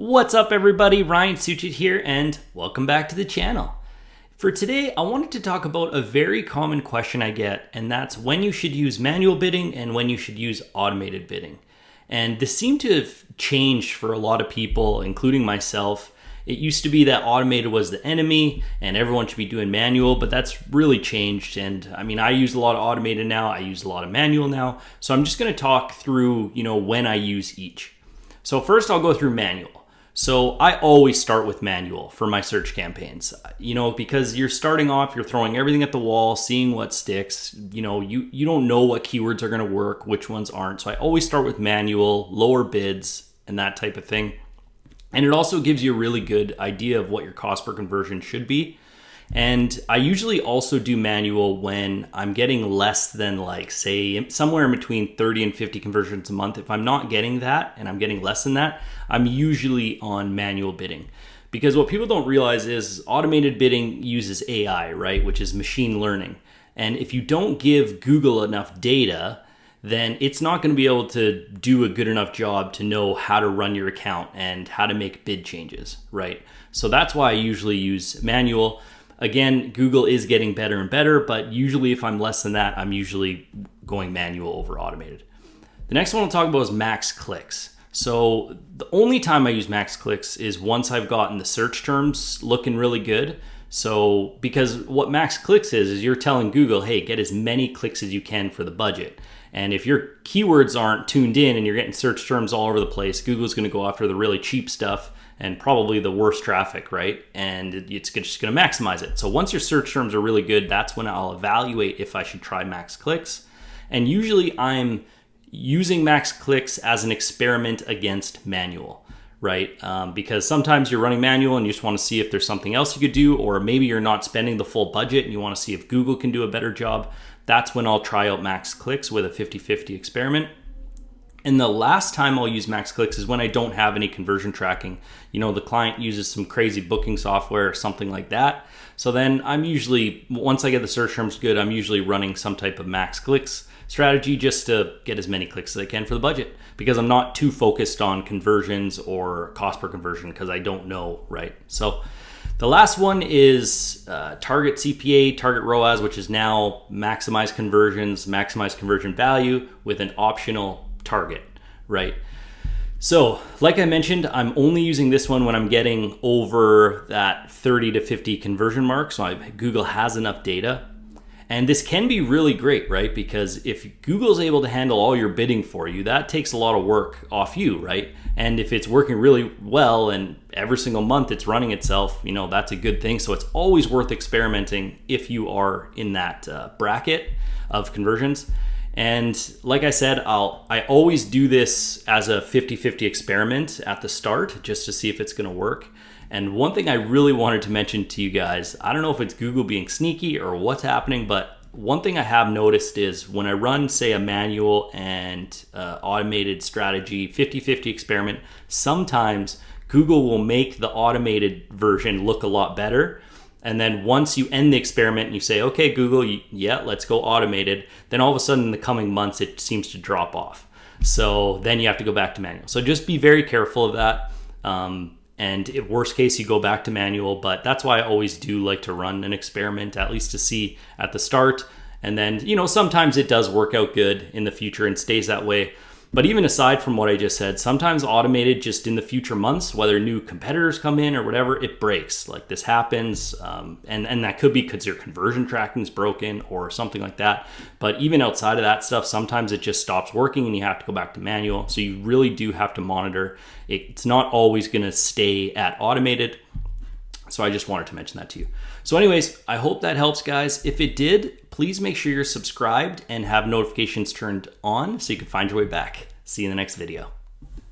What's up everybody, Ryan Suchit here and welcome back to the channel. For today, I wanted to talk about a very common question I get, and that's when you should use manual bidding and when you should use automated bidding. And this seemed to have changed for a lot of people, including myself. It used to be that automated was the enemy and everyone should be doing manual, but that's really changed. And I mean, I use a lot of automated now, I use a lot of manual now. So I'm just gonna talk through, when I use each. So first I'll go through manual. So I always start with manual for my search campaigns, because you're starting off, you're throwing everything at the wall, seeing what sticks, you don't know what keywords are going to work, which ones aren't. So I always start with manual, lower bids and that type of thing. And it also gives you a really good idea of what your cost per conversion should be. And I usually also do manual when I'm getting less than say somewhere in between 30 and 50 conversions a month. If I'm not getting that and I'm getting less than that, I'm usually on manual bidding. Because what people don't realize is automated bidding uses AI, right? Which is machine learning. And if you don't give Google enough data, then it's not going to be able to do a good enough job to know how to run your account and how to make bid changes, right? So that's why I usually use manual. Again, Google is getting better and better, but usually if I'm less than that, I'm usually going manual over automated. The next one I'll talk about is max clicks. So the only time I use max clicks is once I've gotten the search terms looking really good. So because what max clicks is you're telling Google, hey, get as many clicks as you can for the budget. And if your keywords aren't tuned in and you're getting search terms all over the place, Google's going to go after the really cheap stuff and probably the worst traffic, right? And it's just going to maximize it. So once your search terms are really good, that's when I'll evaluate if I should try max clicks. And usually I'm using max clicks as an experiment against manual, right? Because sometimes you're running manual and you just want to see if there's something else you could do, or maybe you're not spending the full budget and you want to see if Google can do a better job. That's when I'll try out max clicks with a 50-50 experiment. And the last time I'll use max clicks is when I don't have any conversion tracking. The client uses some crazy booking software or something like that. So then I'm usually, once I get the search terms good, I'm usually running some type of max clicks strategy just to get as many clicks as I can for the budget, because I'm not too focused on conversions or cost per conversion because I don't know, right? So the last one is target CPA, target ROAS, which is now maximize conversions, maximize conversion value with an optional target, right? So like I mentioned, I'm only using this one when I'm getting over that 30 to 50 conversion mark. So Google has enough data. And this can be really great, right? Because if Google's able to handle all your bidding for you, that takes a lot of work off you, right? And if it's working really well and every single month it's running itself, that's a good thing. So it's always worth experimenting if you are in that bracket of conversions. And like I said, I always do this as a 50-50 experiment at the start just to see if it's going to work. And one thing I really wanted to mention to you guys, I don't know if it's Google being sneaky or what's happening, but one thing I have noticed is when I run, say, a manual and automated strategy 50-50 experiment, sometimes Google will make the automated version look a lot better. And then once you end the experiment and you say, okay, Google, yeah, let's go automated, then all of a sudden in the coming months, it seems to drop off. So then you have to go back to manual. So just be very careful of that. And if worst case, you go back to manual, but that's why I always do like to run an experiment, at least to see at the start. And then, sometimes it does work out good in the future and stays that way. But even aside from what I just said, sometimes automated just in the future months, whether new competitors come in or whatever, it breaks. Like this happens. And that could be because your conversion tracking is broken or something like that. But even outside of that stuff, sometimes it just stops working and you have to go back to manual. So you really do have to monitor. It's not always going to stay at automated. So I just wanted to mention that to you. So anyways, I hope that helps, guys. If it did, please make sure you're subscribed and have notifications turned on so you can find your way back. See you in the next video.